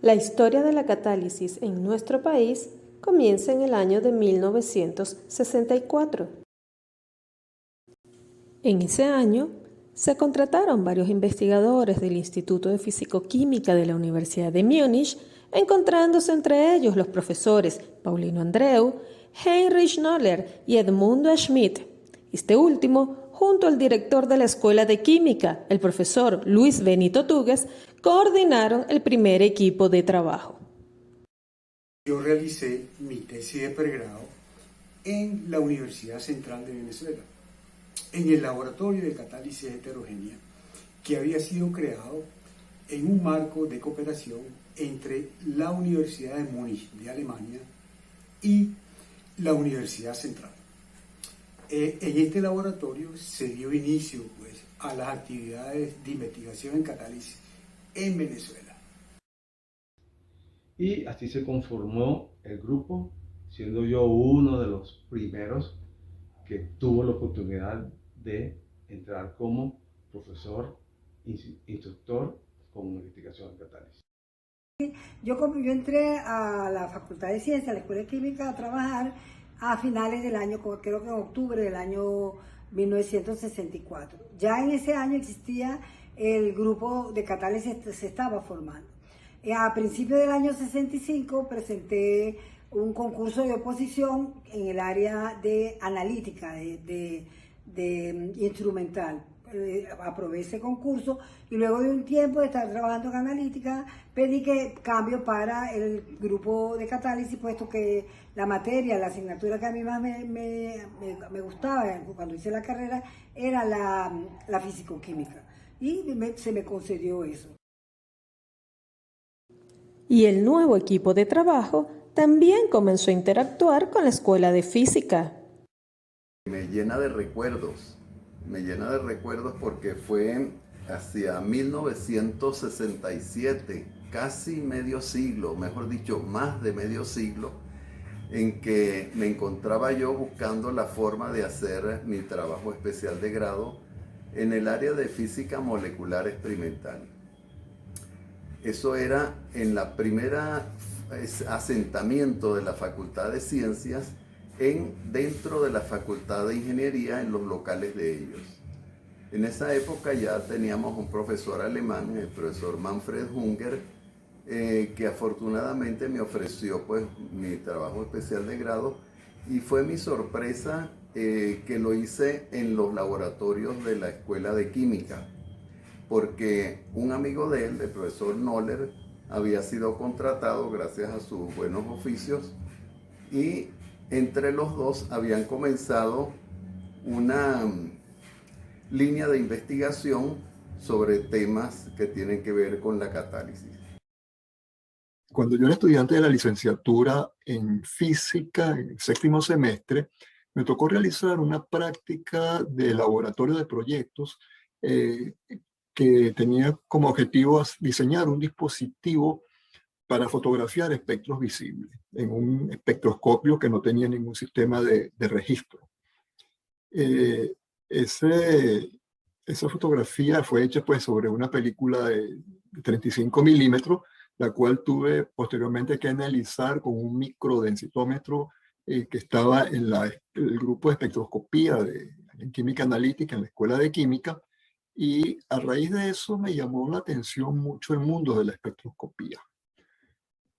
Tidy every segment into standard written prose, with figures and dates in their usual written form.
La historia de la catálisis en nuestro país comienza en el año de 1964. En ese año, se contrataron varios investigadores del Instituto de Físico-Química de la Universidad de Múnich, encontrándose entre ellos los profesores Paulino Andreu, Heinrich Noller y Edmundo Schmidt. Este último, junto al director de la Escuela de Química, el profesor Luis Benito Tugues, coordinaron el primer equipo de trabajo. Yo realicé mi tesis de pregrado en la Universidad Central de Venezuela, en el laboratorio de catálisis heterogénea, que había sido creado en un marco de cooperación entre la Universidad de Múnich de Alemania y la Universidad Central. En este laboratorio se dio inicio a las actividades de investigación en catálisis en Venezuela. Y así se conformó el grupo, siendo yo uno de los primeros que tuvo la oportunidad de entrar como profesor, instructor con investigación en catálisis. Yo entré a la Facultad de Ciencias, a la Escuela de Química, a trabajar a finales del año, creo que en octubre del año 1964. Ya en ese año existía el grupo de catálisis, se estaba formando. A principios del año 65 presenté un concurso de oposición en el área de analítica, de instrumental. Aprobé ese concurso y luego de un tiempo de estar trabajando en analítica pedí que cambio para el grupo de catálisis, puesto que la materia, la asignatura que a mí más me gustaba cuando hice la carrera era la físico-química y se me concedió eso. Y el nuevo equipo de trabajo también comenzó a interactuar con la Escuela de Física. Me llena de recuerdos porque fue hacia 1967, casi medio siglo, mejor dicho, más de medio siglo, en que me encontraba yo buscando la forma de hacer mi trabajo especial de grado en el área de física molecular experimental. Eso era en la primera asentamiento de la Facultad de Ciencias dentro de la Facultad de Ingeniería, en los locales de ellos. En esa época ya teníamos un profesor alemán, el profesor Manfred Hunger, que afortunadamente me ofreció mi trabajo especial de grado, y fue mi sorpresa que lo hice en los laboratorios de la Escuela de Química, porque un amigo de él, el profesor Noller, había sido contratado gracias a sus buenos oficios, y entre los dos habían comenzado una línea de investigación sobre temas que tienen que ver con la catálisis. Cuando yo era estudiante de la licenciatura en física, en el séptimo semestre, me tocó realizar una práctica de laboratorio de proyectos que tenía como objetivo diseñar un dispositivo para fotografiar espectros visibles en un espectroscopio que no tenía ningún sistema de registro. Esa fotografía fue hecha sobre una película de 35 milímetros, la cual tuve posteriormente que analizar con un microdensitómetro que estaba en el grupo de espectroscopía en química analítica en la Escuela de Química, y a raíz de eso me llamó la atención mucho el mundo de la espectroscopía.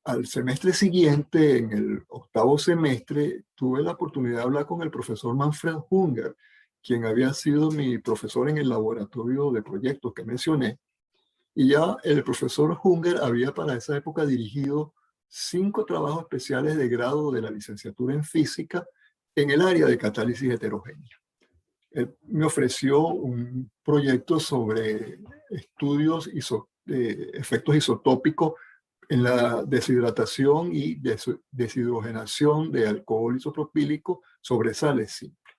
Al semestre siguiente, en el octavo semestre, tuve la oportunidad de hablar con el profesor Manfred Hunger, quien había sido mi profesor en el laboratorio de proyectos que mencioné. Y ya el profesor Hunger había para esa época dirigido 5 trabajos especiales de grado de la licenciatura en física en el área de catálisis heterogénea. Él me ofreció un proyecto sobre estudios de efectos isotópicos en la deshidratación y deshidrogenación de alcohol isopropílico sobre sales simples.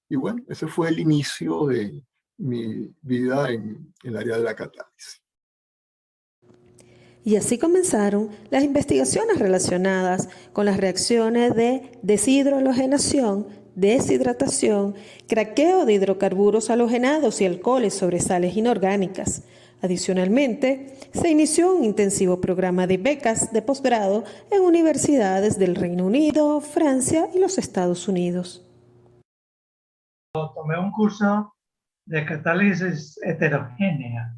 Y bueno, ese fue el inicio de mi vida en el área de la catálisis. Y así comenzaron las investigaciones relacionadas con las reacciones de deshidrogenación, deshidratación, craqueo de hidrocarburos halogenados y alcoholes sobre sales inorgánicas. Adicionalmente, se inició un intensivo programa de becas de posgrado en universidades del Reino Unido, Francia y los Estados Unidos. Tomé un curso de catálisis heterogénea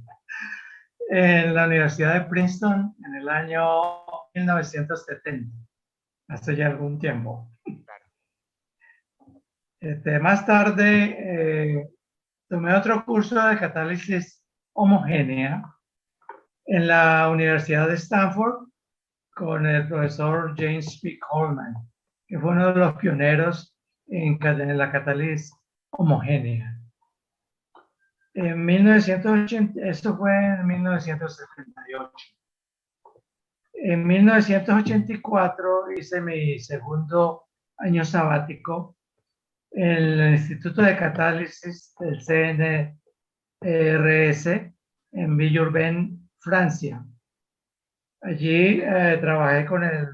en la Universidad de Princeton en el año 1970, hace ya algún tiempo. Más tarde tomé otro curso de catálisis homogénea en la Universidad de Stanford con el profesor James P. Coleman, que fue uno de los pioneros en la catálisis homogénea. En 1980, esto fue en 1978. En 1984 hice mi segundo año sabático en el Instituto de Catálisis del CNRS en Villeurbanne, Francia. Allí trabajé con el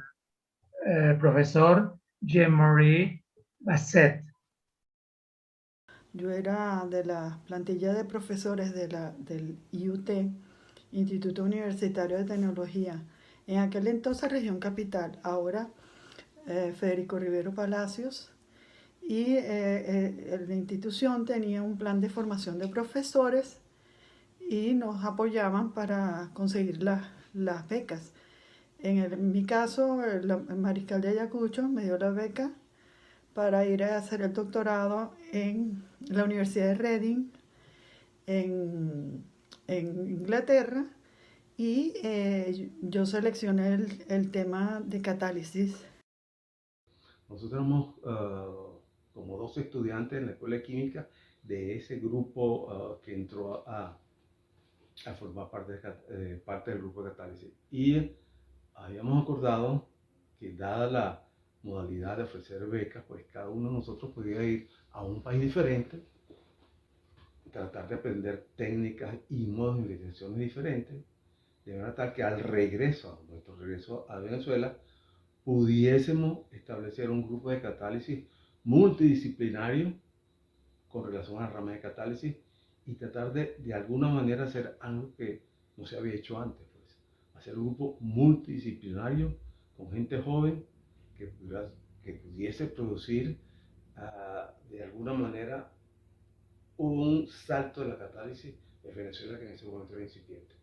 profesor Jean-Marie Basset. Yo era de la plantilla de profesores del IUT, Instituto Universitario de Tecnología, en aquel entonces Región Capital, ahora Federico Rivero Palacios, y la institución tenía un plan de formación de profesores y nos apoyaban para conseguir las becas. En mi caso, el Mariscal de Ayacucho me dio la beca para ir a hacer el doctorado en la Universidad de Reading, en Inglaterra, y yo seleccioné el tema de catálisis. Nosotros éramos como 12 estudiantes en la Escuela de Química de ese grupo que entró a formar parte del grupo de catálisis. Y habíamos acordado que dada la modalidad de ofrecer becas, pues cada uno de nosotros podía ir a un país diferente, tratar de aprender técnicas y modos de investigación diferentes, de manera tal que nuestro regreso a Venezuela, pudiésemos establecer un grupo de catálisis multidisciplinario con relación a las ramas de catálisis y tratar de alguna manera hacer algo que no se había hecho antes, pues, hacer un grupo multidisciplinario con gente joven que pudiese producir de alguna manera un salto de la catálisis de Venezuela, que en ese momento era incipiente.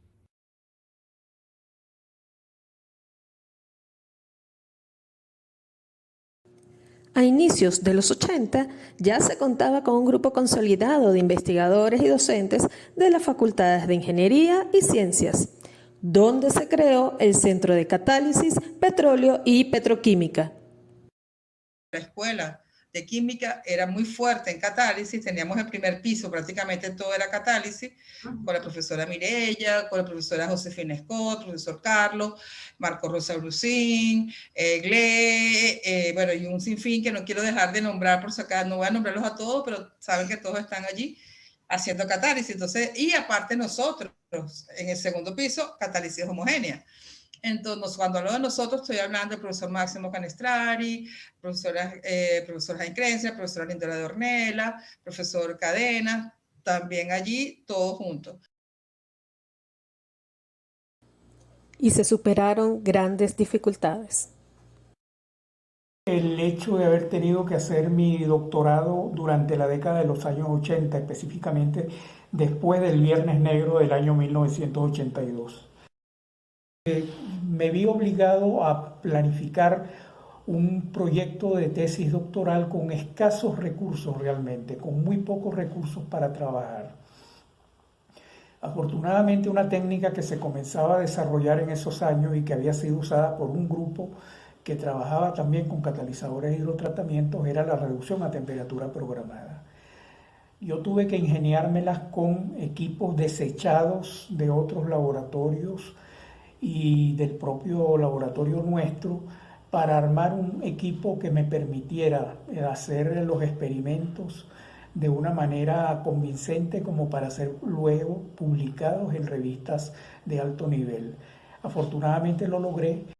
A inicios de los 80 ya se contaba con un grupo consolidado de investigadores y docentes de las facultades de Ingeniería y Ciencias, donde se creó el Centro de Catálisis, Petróleo y Petroquímica. La escuela de química era muy fuerte en catálisis, teníamos el primer piso, prácticamente todo era catálisis, con la profesora Mireya, con la profesora Josefina Scott, profesor Carlos, Marco Rosa Brusín, bueno, y un sinfín que no quiero dejar de nombrar por si acá, no voy a nombrarlos a todos, pero saben que todos están allí haciendo catálisis. Entonces, y aparte nosotros, en el segundo piso, catálisis homogénea. Entonces, cuando hablo de nosotros, estoy hablando del profesor Máximo Canestrari, profesora Jaime Crencia, profesora Lindora de Ornella, profesor Cadena, también allí, todos juntos. Y se superaron grandes dificultades. El hecho de haber tenido que hacer mi doctorado durante la década de los años 80, específicamente después del Viernes Negro del año 1982. Me vi obligado a planificar un proyecto de tesis doctoral con escasos recursos realmente, con muy pocos recursos para trabajar. Afortunadamente, una técnica que se comenzaba a desarrollar en esos años y que había sido usada por un grupo que trabajaba también con catalizadores de hidrotratamientos era la reducción a temperatura programada. Yo tuve que ingeniármelas con equipos desechados de otros laboratorios y del propio laboratorio nuestro para armar un equipo que me permitiera hacer los experimentos de una manera convincente como para ser luego publicados en revistas de alto nivel. Afortunadamente lo logré.